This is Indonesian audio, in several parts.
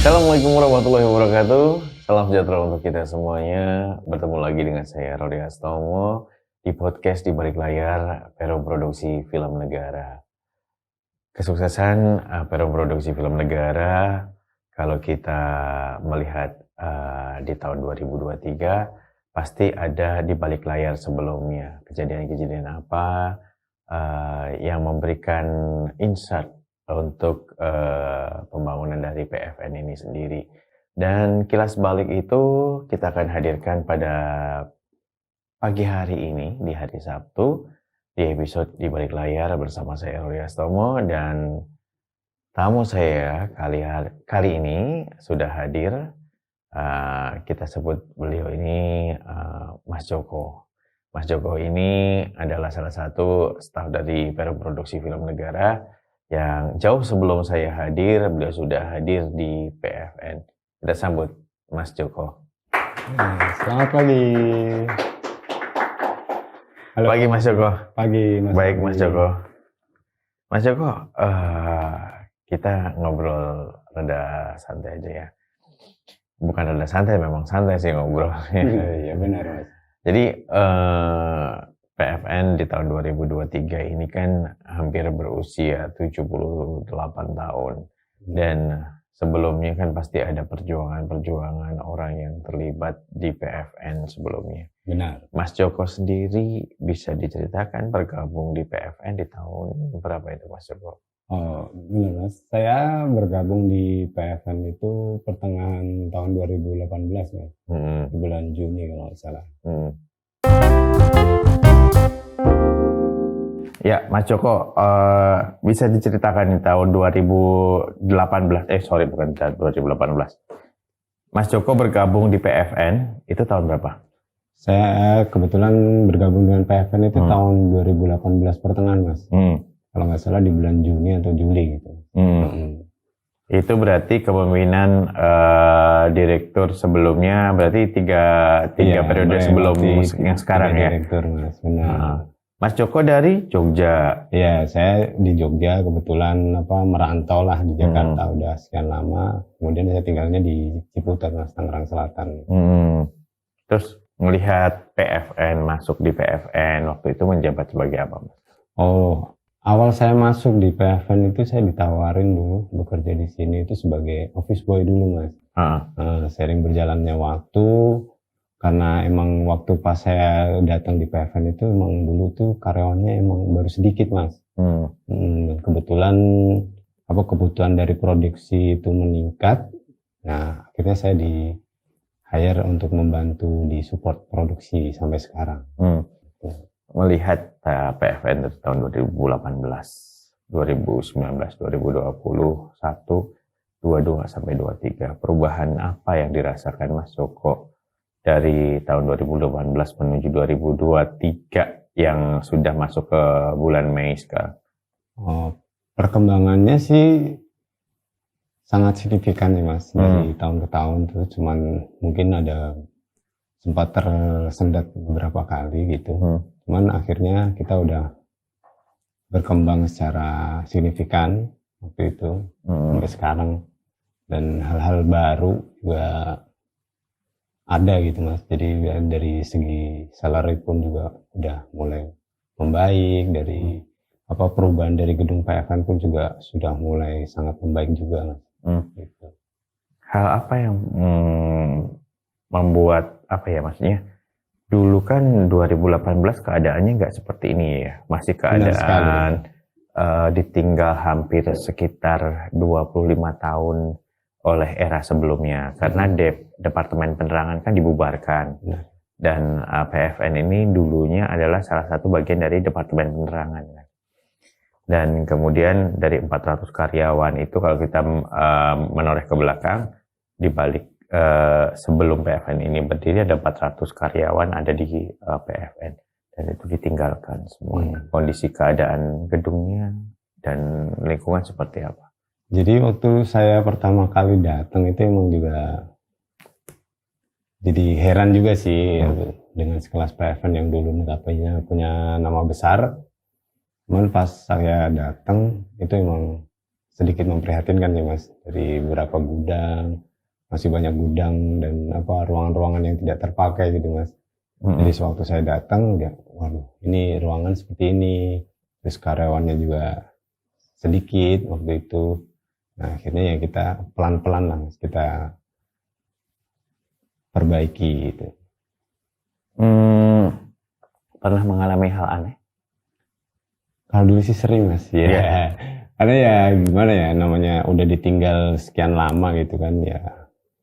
Assalamualaikum warahmatullahi wabarakatuh. Salam sejahtera untuk kita semuanya. Bertemu lagi dengan saya Rodi Astomo di podcast di balik layar Perum Produksi Film Negara. Kesuksesan Perum Produksi Film Negara kalau kita melihat di tahun 2023 pasti ada di balik layar sebelumnya kejadian-kejadian apa yang memberikan insight untuk pembangunan dari PFN ini sendiri. Dan kilas balik itu kita akan hadirkan pada pagi hari ini, di hari Sabtu, di episode di balik layar bersama saya Rodi Astomo, dan tamu saya kali ini sudah hadir. Kita sebut beliau ini Mas Joko. Mas Joko ini adalah salah satu staf dari Perum Produksi Film Negara yang jauh sebelum saya hadir, beliau sudah hadir di PFN. Kita sambut Mas Joko. Selamat pagi. Halo. Pagi Mas Joko. Pagi Mas. Baik Mas Joko. Mas Joko, kita ngobrol rada santai aja ya. Bukan rada santai, memang santai sih ngobrol. Iya benar Mas. Jadi PFN di tahun 2023 ini kan hampir berusia 78 tahun. Dan sebelumnya kan pasti ada perjuangan orang yang terlibat di PFN sebelumnya. Benar. Mas Joko sendiri bisa diceritakan bergabung di PFN di tahun berapa itu Mas Joko? Oh benar Mas, saya bergabung di PFN itu pertengahan tahun 2018 Mas. Di bulan Juni kalau nggak salah. Ya, Mas Joko, bisa diceritakan di tahun 2018, bukan 2018. Mas Joko bergabung di PFN, itu tahun berapa? Saya kebetulan bergabung dengan PFN itu tahun 2018 pertengahan Mas. Kalau nggak salah di bulan Juni atau Juli gitu. Itu berarti kepemimpinan direktur sebelumnya, berarti tiga periode sebelum yang sekarang ya? Direktur Mas, benar. Mas Joko dari Jogja. Iya, saya di Jogja kebetulan merantau lah di Jakarta udah sekian lama. Kemudian saya tinggalnya di Ciputat, Mas, Tangerang Selatan. Terus melihat PFN, masuk di PFN waktu itu menjabat sebagai apa, Mas? Oh, awal saya masuk di PFN itu saya ditawarin dulu bekerja di sini itu sebagai office boy dulu, Mas. Sering berjalannya waktu. Karena emang waktu pas saya datang di PFN itu emang dulu tuh karyawannya emang baru sedikit Mas. Kebetulan kebutuhan dari produksi itu meningkat. Nah akhirnya saya di hire untuk membantu di support produksi sampai sekarang. Melihat PFN dari tahun 2018, 2019, 2020, 22 sampai 23, perubahan apa yang dirasakan Mas Joko dari tahun 2018 menuju 2023 yang sudah masuk ke bulan Mei sekarang? Perkembangannya sih sangat signifikan nih Mas, dari tahun ke tahun tuh, cuman mungkin ada sempat tersendat beberapa kali gitu. Cuman akhirnya kita udah berkembang secara signifikan waktu itu sampai sekarang, dan hal-hal baru juga ada gitu Mas. Jadi dari segi salary pun juga udah mulai membaik, dari perubahan dari gedung PFN pun juga sudah mulai sangat membaik juga Mas. Gitu. Hal apa yang membuat maksudnya dulu kan 2018 keadaannya nggak seperti ini ya, masih keadaan ditinggal hampir sekitar 25 tahun oleh era sebelumnya, karena Departemen Penerangan kan dibubarkan. Dan PFN ini dulunya adalah salah satu bagian dari Departemen Penerangan. Dan kemudian dari 400 karyawan itu kalau kita menoreh ke belakang, di balik sebelum PFN ini berdiri ada 400 karyawan ada di PFN. Dan itu ditinggalkan semuanya. Kondisi keadaan gedungnya dan lingkungan seperti apa? Jadi waktu saya pertama kali datang itu emang juga jadi heran juga sih dengan sekelas PFN yang dulu notabene punya nama besar. Cuman pas saya datang itu emang sedikit memprihatinkan sih Mas. Dari beberapa gudang, masih banyak gudang dan ruangan-ruangan yang tidak terpakai gitu Mas. Jadi sewaktu saya datang, waduh ini ruangan seperti ini, terus karyawannya juga sedikit waktu itu. Nah akhirnya ya kita pelan-pelan lah Mas, kita perbaiki gitu. Pernah mengalami hal aneh? Kalau dulu sih sering Mas, ya. Karena ya gimana ya, namanya udah ditinggal sekian lama gitu kan, ya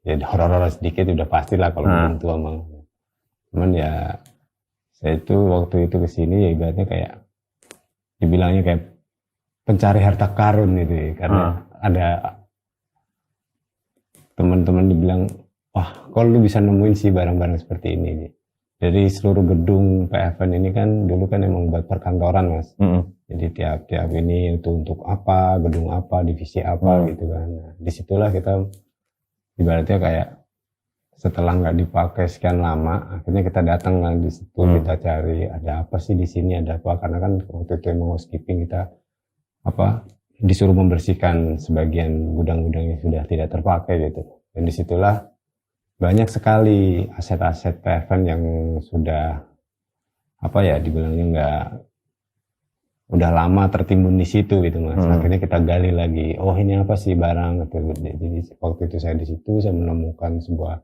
horor-horor sedikit udah pasti lah kalau orang tua emang. Cuman ya saya itu waktu itu kesini ya ibaratnya kayak dibilangnya kayak pencari harta karun gitu ya, karena ada teman-teman dibilang, wah kalau lu bisa nemuin sih barang-barang seperti ini nih. Dari seluruh gedung PFN ini kan dulu kan emang buat perkantoran Mas. Jadi tiap-tiap ini itu untuk apa, gedung apa, divisi apa gitu kan. Nah, disitulah kita ibaratnya kayak setelah nggak dipakai sekian lama, akhirnya kita datang lah di situ, kita cari ada apa sih di sini, ada apa, karena kan waktu itu emang housekeeping kita disuruh membersihkan sebagian gudang-gudang yang sudah tidak terpakai gitu. Dan disitulah banyak sekali aset-aset PFN yang sudah dibilangnya udah lama tertimbun di situ gitu Mas. Akhirnya kita gali lagi, oh ini apa sih barang gitu. Jadi waktu itu saya di situ saya menemukan sebuah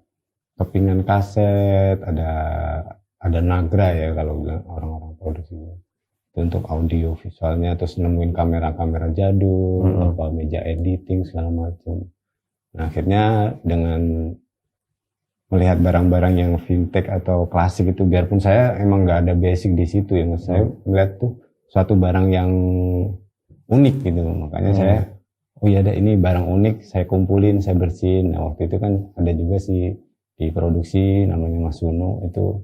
kepingan kaset, ada Nagra ya kalau bilang orang-orang produksi itu untuk audio visualnya, terus nemuin kamera-kamera jadul, meja editing segala macam. Nah akhirnya dengan melihat barang-barang yang vintage atau klasik itu, biarpun saya emang nggak ada basic di situ ya Mas, saya melihat tuh suatu barang yang unik gitu, makanya saya ini barang unik, saya kumpulin, saya bersihin. Nah waktu itu kan ada juga sih di produksi namanya Mas Suno itu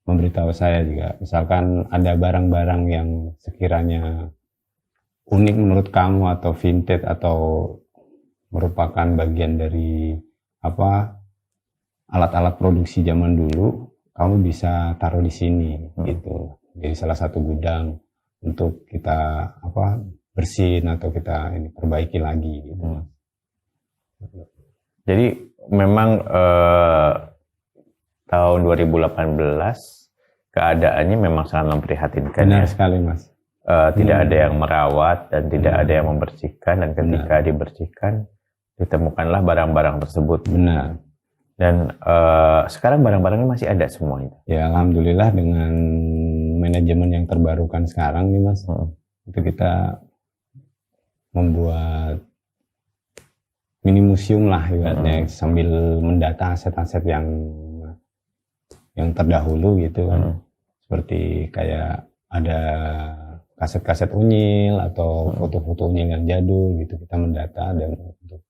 memberitahu saya juga, misalkan ada barang-barang yang sekiranya unik menurut kamu atau vintage atau merupakan bagian dari alat-alat produksi zaman dulu, kamu bisa taruh di sini gitu. Jadi salah satu gudang untuk kita bersihin atau kita perbaiki lagi gitu. Jadi memang tahun 2018 keadaannya memang sangat memprihatinkan. Benar sekali Mas. Tidak ada yang merawat dan tidak ada yang membersihkan, dan ketika dibersihkan ditemukanlah barang-barang tersebut. Benar. Dan sekarang barang-barangnya masih ada semuanya. Ya alhamdulillah dengan manajemen yang terbarukan sekarang nih Mas, itu kita membuat mini museum lah ibaratnya, sambil mendata aset-aset yang terdahulu gitu kan. Seperti kayak ada kaset-kaset unyil atau foto-foto unyil yang jadul gitu, kita mendata dan untuk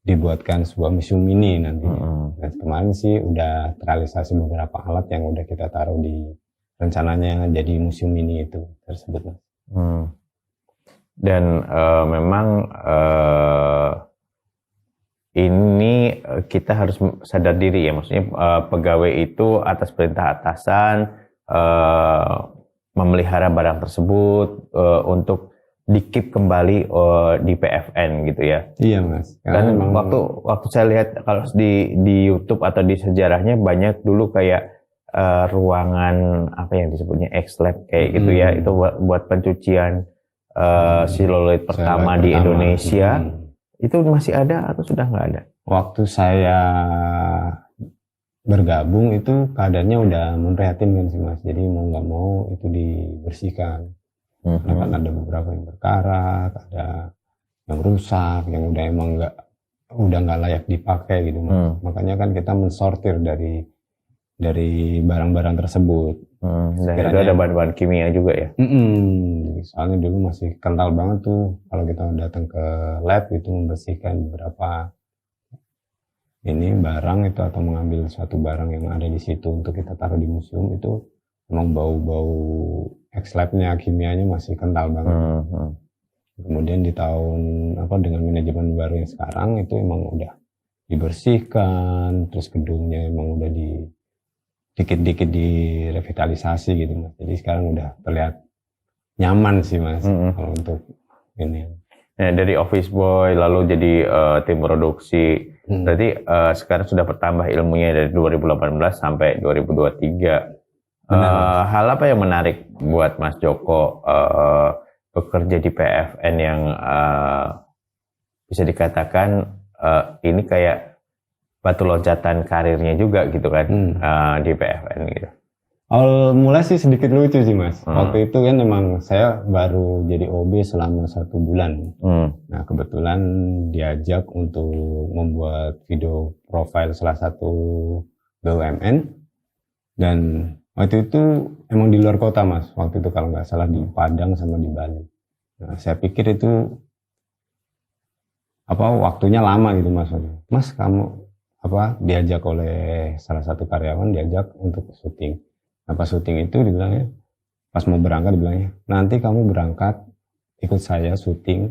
dibuatkan sebuah museum mini nantinya. Dan kemarin sih udah terrealisasi beberapa alat yang udah kita taruh di rencananya jadi museum mini itu tersebut. Dan memang ini kita harus sadar diri ya, maksudnya pegawai itu atas perintah atasan memelihara barang tersebut untuk di-keep kembali di PFN gitu ya. Iya Mas. Dan waktu saya lihat kalau di YouTube atau di sejarahnya banyak dulu kayak ruangan yang disebutnya X-Lab kayak gitu ya, itu buat pencucian siluloid pertama di Indonesia. Itu masih ada atau sudah nggak ada? Waktu saya bergabung itu keadaannya udah memprihatinkan sih Mas, jadi mau nggak mau itu dibersihkan. Karena kan ada beberapa yang berkarat, ada yang rusak, yang udah emang nggak layak dipakai gitu Mas. Makanya kan kita mensortir dari barang-barang tersebut. Dan itu ada bahan-bahan kimia juga ya? Soalnya dulu masih kental banget tuh kalau kita datang ke lab itu membersihkan beberapa barang itu atau mengambil suatu barang yang ada di situ untuk kita taruh di museum, itu emang bau-bau X-Lab-nya, kimianya masih kental banget. Kemudian di tahun dengan manajemen baru yang sekarang itu emang udah dibersihkan, terus gedungnya emang udah dikit-dikit direvitalisasi gitu Mas. Jadi sekarang udah terlihat nyaman sih Mas kalau untuk ini. Ya, dari office boy lalu jadi tim produksi. Berarti sekarang sudah bertambah ilmunya dari 2018 sampai 2023. Hal apa yang menarik buat Mas Joko bekerja di PFN yang bisa dikatakan ini kayak batu loncatan karirnya juga gitu kan di PFN gitu. Awal mulai sih sedikit lucu sih Mas. Waktu itu kan memang saya baru jadi OB selama 1 bulan. Nah kebetulan diajak untuk membuat video profile salah satu BUMN. Dan waktu itu emang di luar kota Mas. Waktu itu kalau nggak salah di Padang sama di Bali. Nah saya pikir itu waktunya lama gitu Mas. Mas kamu diajak oleh salah satu karyawan diajak untuk syuting. Pas syuting itu dibilangnya, pas mau berangkat dibilangnya, nanti kamu berangkat ikut saya syuting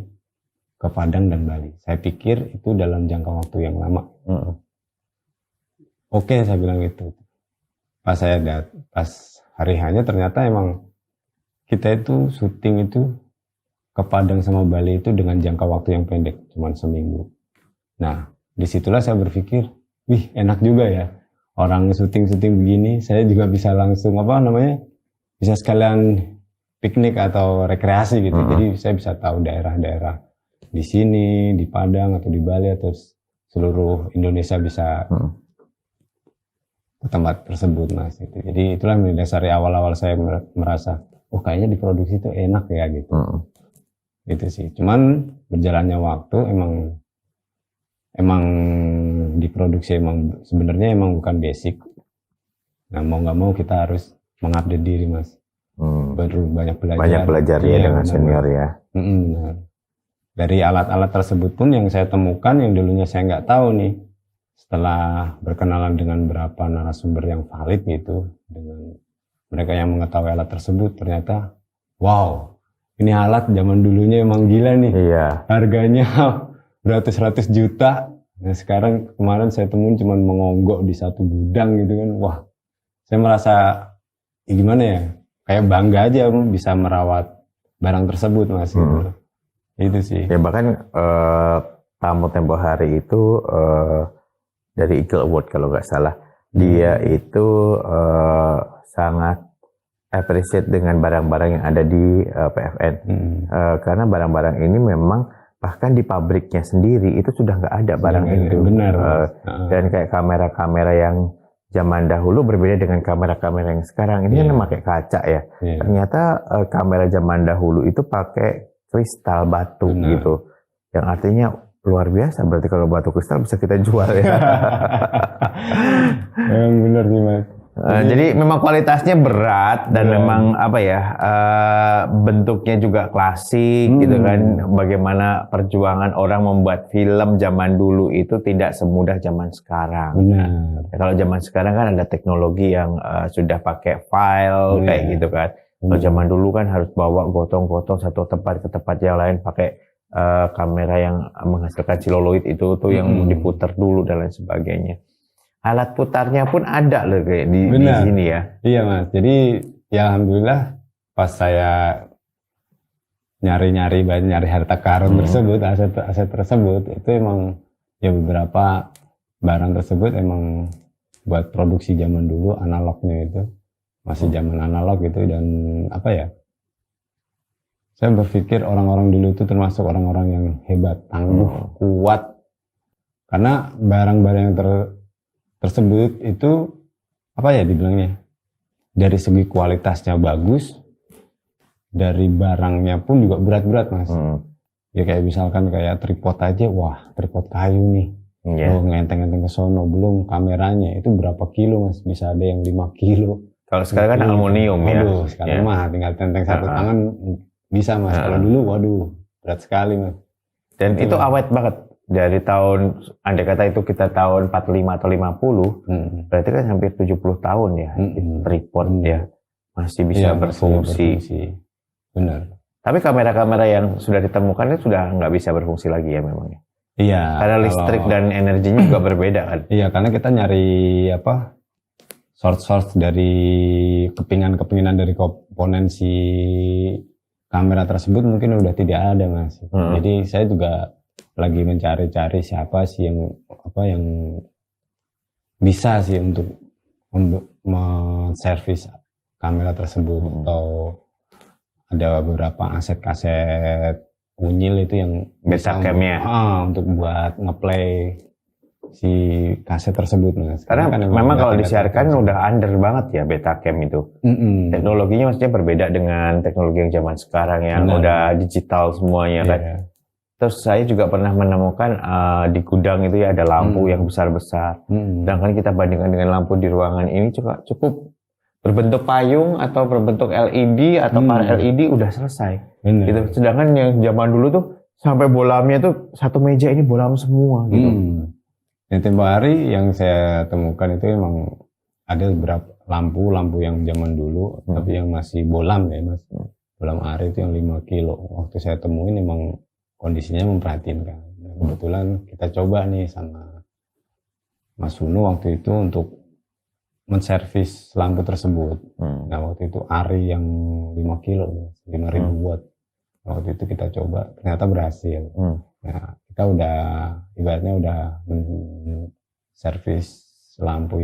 ke Padang dan Bali. Saya pikir itu dalam jangka waktu yang lama. Oke, saya bilang itu. Pas hari hanya ternyata emang kita itu syuting itu ke Padang sama Bali itu dengan jangka waktu yang pendek, cuma seminggu. Nah, disitulah saya berpikir, wih enak juga ya. Orang syuting-syuting begini, saya juga bisa langsung bisa sekalian piknik atau rekreasi gitu. Jadi saya bisa tahu daerah-daerah di sini, di Padang atau di Bali atau seluruh Indonesia bisa ke tempat tersebut Mas. Gitu. Jadi itulah yang mendasari awal-awal saya merasa, kayaknya diproduksi itu enak ya gitu. Gitu sih. Cuman berjalannya waktu emang diproduksi sebenarnya bukan basic. Nah mau nggak mau kita harus mengupdate diri Mas. Baru banyak belajarnya dengan senior ya. Nah, dari alat-alat tersebut pun yang saya temukan yang dulunya saya nggak tahu nih. Setelah berkenalan dengan beberapa narasumber yang valid gitu, dengan mereka yang mengetahui alat tersebut, ternyata wow, ini alat zaman dulunya emang gila nih. Iya. Harganya beratus-ratus juta. Nah sekarang kemarin saya temuin cuma mengonggok di satu gudang gitu kan. Wah, saya merasa gimana ya, kayak bangga aja bisa merawat barang tersebut Mas. Gitu. Itu sih. Ya bahkan tamu tempo hari itu dari Eagle Award kalau nggak salah. Dia itu sangat appreciate dengan barang-barang yang ada di PFN. Karena barang-barang ini memang bahkan di pabriknya sendiri itu sudah nggak ada barang itu. Benar. Dan kayak kamera-kamera yang zaman dahulu berbeda dengan kamera-kamera yang sekarang. Ini kan pakai kaca ya. Ternyata kamera zaman dahulu itu pakai kristal batu gitu. Yang artinya luar biasa. Berarti kalau batu kristal bisa kita jual ya. Yang benar nih Mas. Jadi memang kualitasnya berat dan memang bentuknya juga klasik gitu kan. Bagaimana perjuangan orang membuat film zaman dulu itu tidak semudah zaman sekarang. Benar. Ya, kalau zaman sekarang kan ada teknologi yang sudah pakai file kayak gitu kan. Kalau zaman dulu kan harus bawa gotong-gotong satu tempat ke tempat yang lain pakai kamera yang menghasilkan celluloid itu tuh yang diputar dulu dan lain sebagainya. Alat putarnya pun ada loh kayak di sini ya. Iya Mas. Jadi ya alhamdulillah pas saya nyari harta karun tersebut, aset tersebut itu emang ya beberapa barang tersebut emang buat produksi zaman dulu analognya itu masih zaman analog gitu. Dan saya berpikir orang-orang dulu itu termasuk orang-orang yang hebat, tangguh, kuat, karena barang-barang yang tersebut itu dibilangnya dari segi kualitasnya bagus, dari barangnya pun juga berat-berat Mas. Ya kayak misalkan kayak tripod aja, wah tripod kayu nih, ngenteng-ngenteng ke sono, belum kameranya itu berapa kilo Mas, bisa ada yang 5 kilo. Kalau sekarang kan aluminium ya. Sekarang mah tinggal tenteng satu tangan bisa Mas. Kalau dulu berat sekali Mas. Dan itu awet banget. Dari tahun, andai kata itu kita tahun 45 atau 50, berarti kan hampir 70 tahun ya, tripod ya, masih bisa berfungsi. Benar. Tapi kamera-kamera yang sudah ditemukan itu sudah nggak bisa berfungsi lagi ya memangnya? Iya. Karena listrik dan energinya juga berbeda kan? Iya, karena kita nyari source dari kepingan-kepinginan dari komponen si kamera tersebut mungkin udah tidak ada, Mas. Jadi saya juga lagi mencari-cari siapa sih yang bisa sih untuk menservis kamera tersebut, atau ada beberapa aset kaset unyil itu yang Betacam-nya untuk buat ngeplay si kaset tersebut, Mas. Karena kan memang kalau disiarkan udah under banget ya Betacam itu. Teknologinya maksudnya berbeda dengan teknologi yang zaman sekarang yang udah digital semuanya kan. Terus saya juga pernah menemukan di gudang itu ya ada lampu yang besar-besar. Sedangkan kita bandingkan dengan lampu di ruangan ini juga cukup berbentuk payung atau berbentuk LED atau panel LED udah selesai. Gitu. Sedangkan yang zaman dulu tuh sampai bolamnya tuh satu meja ini bolam semua gitu. Yang tempo hari yang saya temukan itu memang ada beberapa lampu yang zaman dulu tapi yang masih bolam ya, Mas. Bolam ARRI itu yang 5 kilo. Waktu saya temuin memang kondisinya memprihatinkan. Kebetulan kita coba nih sama Mas Hunu waktu itu untuk menservis lampu tersebut. Nah waktu itu ARRI yang 5 kilo, 5.000 watt. Waktu itu kita coba, ternyata berhasil. Nah kita udah, ibaratnya udah menservis lampu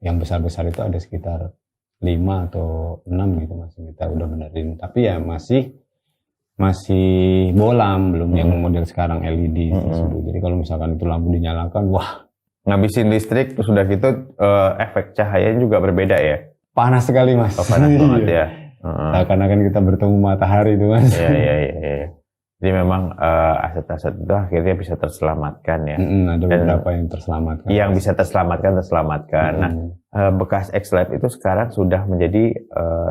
yang besar-besar itu ada sekitar 5 atau 6 gitu, Mas. Kita udah benerin, tapi ya masih bolam, belum yang model sekarang LED tersebut. Jadi kalau misalkan itu lampu dinyalakan, wah, ngabisin listrik, terus udah gitu efek cahayanya juga berbeda ya? Panas sekali, Mas. Oh, panas banget ya? Seakan-akan kita bertemu matahari itu, Mas. Iya. Jadi memang aset-aset itu akhirnya bisa terselamatkan ya? Ada beberapa yang terselamatkan. Yang bisa terselamatkan. Nah, bekas X-Lab itu sekarang sudah menjadi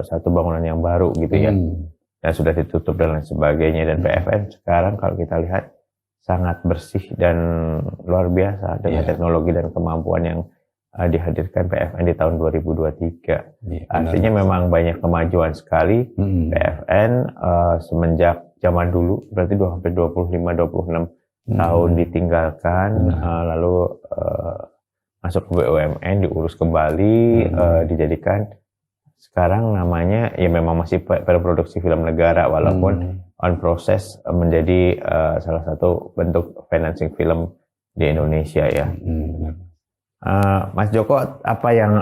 satu bangunan yang baru gitu ya? Dan sudah ditutup dan lain sebagainya. Dan PFN sekarang kalau kita lihat sangat bersih dan luar biasa dengan teknologi dan kemampuan yang dihadirkan PFN di tahun 2023. Artinya memang banyak kemajuan sekali PFN semenjak zaman dulu, berarti hampir 25-26 tahun ditinggalkan, lalu masuk ke BUMN, diurus kembali, dijadikan sekarang namanya ya memang masih produksi film negara walaupun on proses menjadi salah satu bentuk financing film di Indonesia ya. Mas Joko, apa yang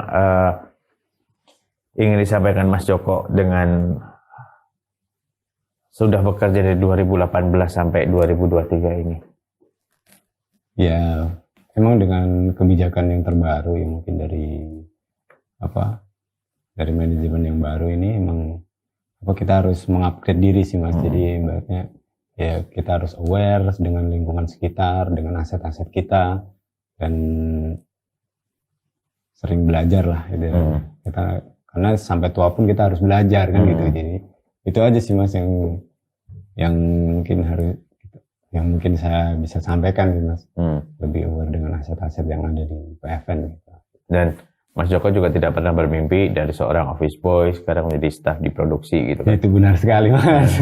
ingin disampaikan Mas Joko dengan sudah bekerja dari 2018 sampai 2023 ini? Ya, emang dengan kebijakan yang terbaru ya mungkin dari manajemen yang baru ini emang kita harus mengupgrade diri sih, Mas. Jadi ibaratnya ya kita harus aware dengan lingkungan sekitar, dengan aset-aset kita, dan sering belajar lah gitu. Kita karena sampai tua pun kita harus belajar kan gitu. Jadi itu aja sih, Mas, yang mungkin saya bisa sampaikan sih, Mas. Lebih aware dengan aset-aset yang ada di PFN gitu. Dan Mas Joko juga tidak pernah bermimpi dari seorang office boy sekarang menjadi staf di produksi gitu kan? Itu benar sekali, Mas.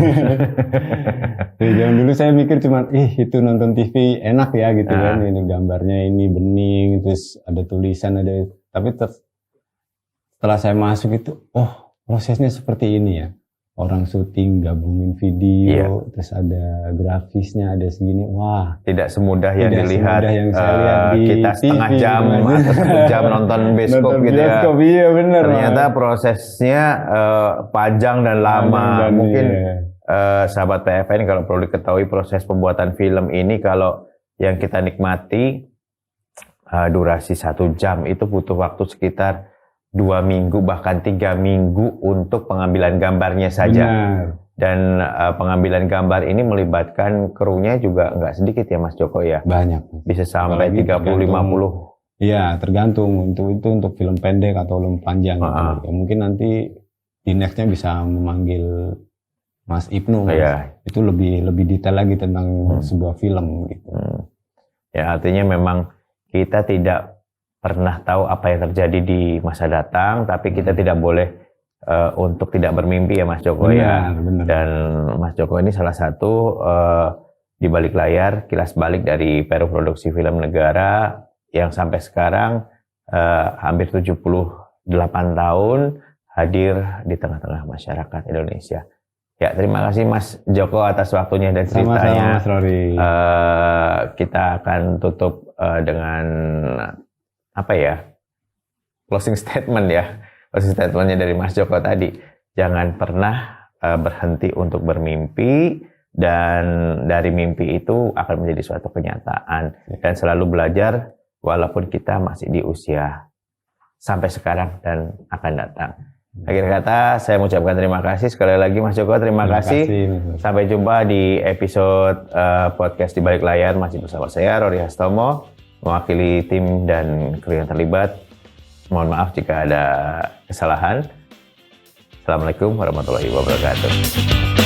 Dari zaman dulu saya mikir cuma itu nonton TV enak ya gitu kan, ini gambarnya ini bening, terus ada tulisan, tapi setelah saya masuk itu prosesnya seperti ini ya. Orang syuting, gabungin video, terus ada grafisnya, ada segini, wah. Tidak semudah yang dilihat, yang saya lihat di kita setengah TV, jam atau 1 jam nonton bioskop gitu ya. Iya bener. Ternyata prosesnya panjang dan lama. Mungkin sahabat PFN kalau perlu diketahui proses pembuatan film ini kalau yang kita nikmati durasi 1 jam itu butuh waktu sekitar 2 minggu bahkan 3 minggu untuk pengambilan gambarnya saja. Benar. Dan pengambilan gambar ini melibatkan krunya juga nggak sedikit ya Mas Joko ya. Banyak. Bisa sampai 30-50. Iya, tergantung untuk film pendek atau film panjang. Gitu. Mungkin nanti di nextnya bisa memanggil Mas Ibnu. Itu lebih detail lagi tentang sebuah film gitu. Ya artinya memang kita tidak pernah tahu apa yang terjadi di masa datang, tapi kita tidak boleh untuk tidak bermimpi ya Mas Joko. Benar. Dan Mas Joko ini salah satu di balik layar, kilas balik dari Peru Produksi Film Negara yang sampai sekarang hampir 78 tahun hadir di tengah-tengah masyarakat Indonesia. Ya, terima kasih Mas Joko atas waktunya dan ceritanya. Sama-sama Mas Rory. Kita akan tutup dengan apa ya? Closing statement ya. Closing statementnya dari Mas Joko tadi. Jangan pernah berhenti untuk bermimpi, dan dari mimpi itu akan menjadi suatu kenyataan, dan selalu belajar walaupun kita masih di usia sampai sekarang dan akan datang. Akhir kata, saya mengucapkan terima kasih sekali lagi Mas Joko, terima kasih. Sampai jumpa di episode podcast di balik layar, masih bersama saya Rory Hastomo, mewakili tim dan kru yang terlibat. Mohon maaf jika ada kesalahan. Assalamualaikum warahmatullahi wabarakatuh.